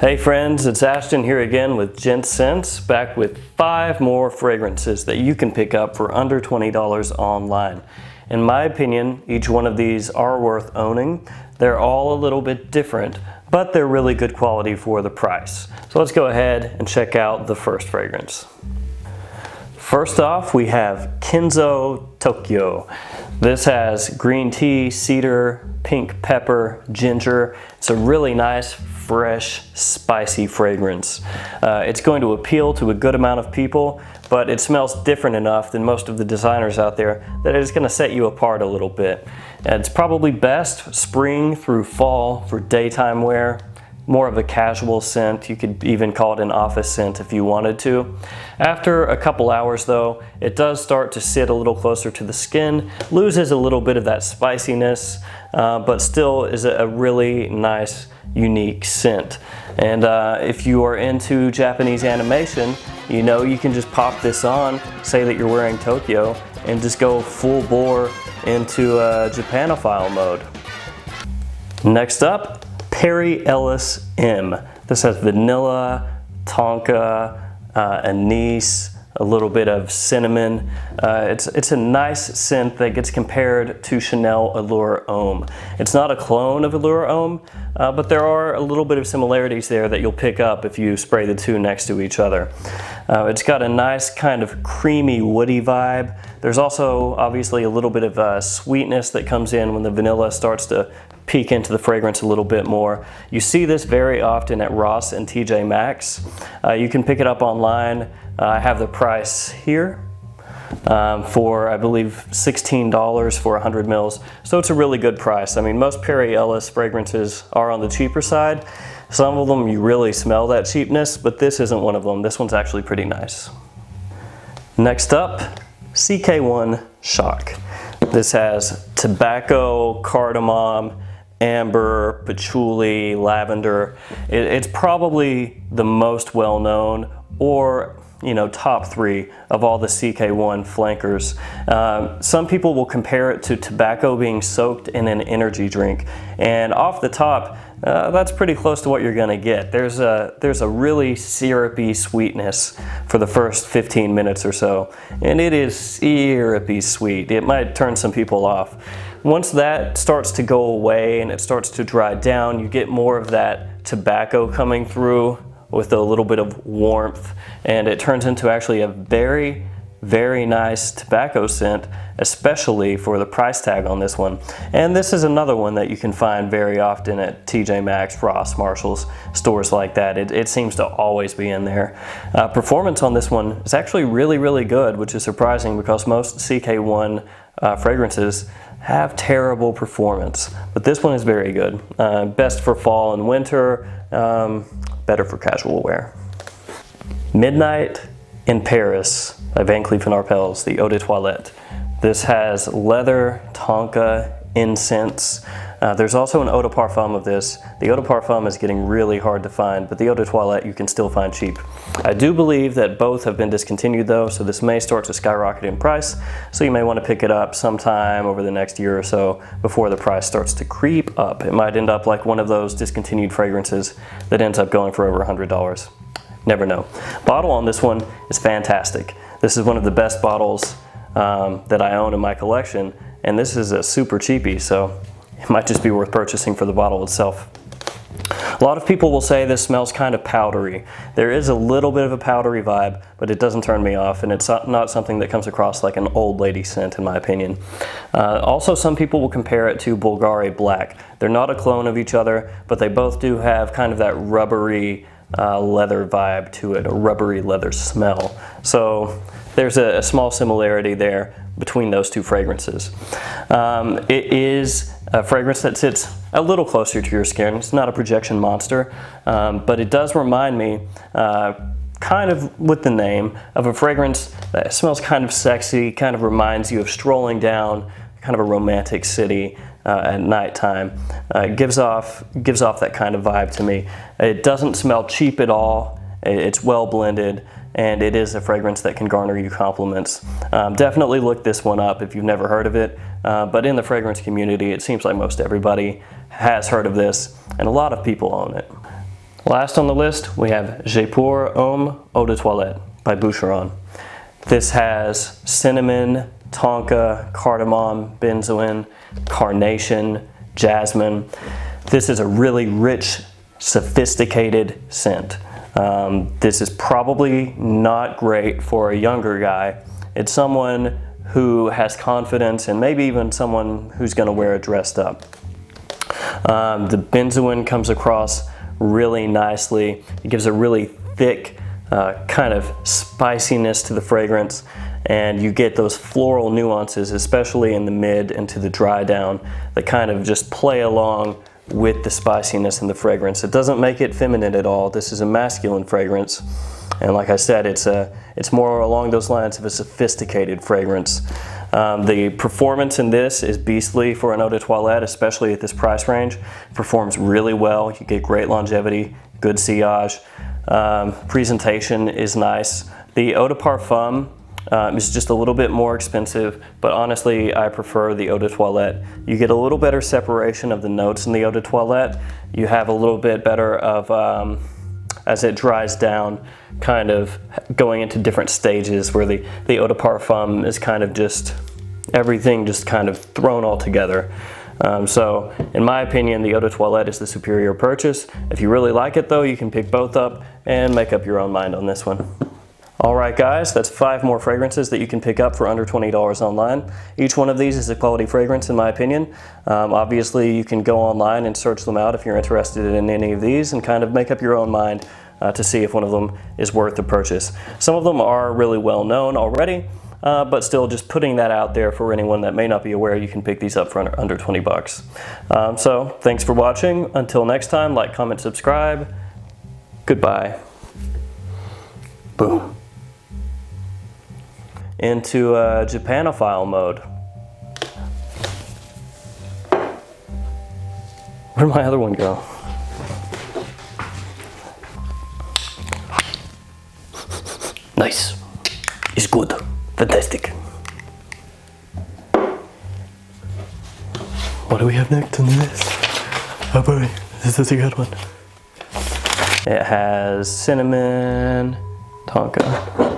Hey friends, it's Ashton here again with Gents, back with 5 more fragrances that you can pick up for under $20 online. In my opinion, each one of these are worth owning. They're all a little bit different, but they're really good quality for the price. So let's go ahead and check out the first fragrance. First off, we have Kinzo Tokyo. This has green tea, cedar, pink pepper, ginger. It's a really nice, fresh, spicy fragrance. It's going to appeal to a good amount of people, but it smells different enough than most of the designers out there that it's going to set you apart a little bit. And it's probably best spring through fall for daytime wear. More of a casual scent. You could even call it an office scent if you wanted to. After a couple hours though, it does start to sit a little closer to the skin, loses a little bit of that spiciness, but still is a really nice, unique scent. And if you are into Japanese animation, you know you can just pop this on, say that you're wearing Tokyo, and just go full bore into Japanophile mode. Next up, Ellis M. This has vanilla, tonka, anise, a little bit of cinnamon. It's a nice scent that gets compared to Chanel Allure Homme. It's not a clone of Allure Homme, but there are a little bit of similarities there that you'll pick up if you spray the two next to each other. It's got a nice kind of creamy woody vibe. There's also obviously a little bit of sweetness that comes in when the vanilla starts to peek into the fragrance a little bit more. You see this very often at Ross and TJ Maxx. You can pick it up online. I have the price here for, I believe, $16 for 100 mils. So it's a really good price. I mean, most Perry Ellis fragrances are on the cheaper side. Some of them you really smell that cheapness, but this isn't one of them. This one's actually pretty nice. Next up, CK1 Shock. This has tobacco, cardamom, amber, patchouli, lavender. It's probably the most well-known, or top 3 of all the CK1 flankers. Some people will compare it to tobacco being soaked in an energy drink, and off the top, that's pretty close to what you're gonna get. There's a really syrupy sweetness for the first 15 minutes or so, and it is syrupy sweet. It might turn some people off. Once that starts to go away and it starts to dry down, you get more of that tobacco coming through with a little bit of warmth, and it turns into actually a very, very nice tobacco scent, especially for the price tag on this one. And this is another one that you can find very often at TJ Maxx, Ross, Marshalls, stores like that. It seems to always be in there. Performance on this one is actually really, really good, which is surprising because most CK1 fragrances have terrible performance, but this one is very good. Best for fall and winter, better for casual wear. Midnight in Paris by Van Cleef & Arpels, the Eau de Toilette. This has leather, tonka, incense. There's also an eau de parfum of this. The eau de parfum is getting really hard to find, but the eau de toilette you can still find cheap. I do believe that both have been discontinued though, so this may start to skyrocket in price, so you may want to pick it up sometime over the next year or so before the price starts to creep up. It might end up like one of those discontinued fragrances that ends up going for over $100. Never know. Bottle on this one is fantastic. This is one of the best bottles that I own in my collection, and this is a super cheapie, so it might just be worth purchasing for the bottle itself. A lot of people will say this smells kind of powdery. There is a little bit of a powdery vibe, but it doesn't turn me off, and it's not something that comes across like an old lady scent in my opinion. Also, some people will compare it to Bulgari Black. They're not a clone of each other, but they both do have kind of that rubbery leather vibe to it, a rubbery leather smell. So there's a small similarity there between those two fragrances. It is a fragrance that sits a little closer to your skin. It's not a projection monster, but it does remind me, kind of with the name, of a fragrance that smells kind of sexy, kind of reminds you of strolling down kind of a romantic city at nighttime. It gives off that kind of vibe to me. It doesn't smell cheap at all. It's well blended, and it is a fragrance that can garner you compliments. Definitely look this one up if you've never heard of it, but in the fragrance community, it seems like most everybody has heard of this, and a lot of people own it. Last on the list, we have Je pour Homme Eau de Toilette by Boucheron. This has cinnamon, tonka, cardamom, benzoin, carnation, jasmine. This is a really rich, sophisticated scent. This is probably not great for a younger guy. It's someone who has confidence and maybe even someone who's going to wear it dressed up. The benzoin comes across really nicely. It gives a really thick kind of spiciness to the fragrance, and you get those floral nuances, especially in the mid and to the dry down, that kind of just play along with the spiciness in the fragrance. It doesn't make it feminine at all. This is a masculine fragrance, and like I said, it's more along those lines of a sophisticated fragrance. The performance in this is beastly for an eau de toilette, especially at this price range. It performs really well. You get great longevity, good sillage. Presentation is nice. The eau de parfum is just a little bit more expensive, but honestly, I prefer the eau de toilette. You get a little better separation of the notes in the eau de toilette. You have a little bit better of, as it dries down, kind of going into different stages, where the eau de parfum is kind of just, everything just kind of thrown all together. So in my opinion, the eau de toilette is the superior purchase. If you really like it though, you can pick both up and make up your own mind on this one. All right guys, that's 5 more fragrances that you can pick up for under $20 online. Each one of these is a quality fragrance in my opinion. Obviously you can go online and search them out if you're interested in any of these and kind of make up your own mind to see if one of them is worth the purchase. Some of them are really well known already, but still just putting that out there for anyone that may not be aware, you can pick these up for under 20 bucks. So thanks for watching. Until next time, like, comment, subscribe. Goodbye. Boom. Into Japanophile mode. Where'd my other one go? Nice. It's good. Fantastic. What do we have next on this? Oh boy, this is a good one. It has cinnamon, tonka.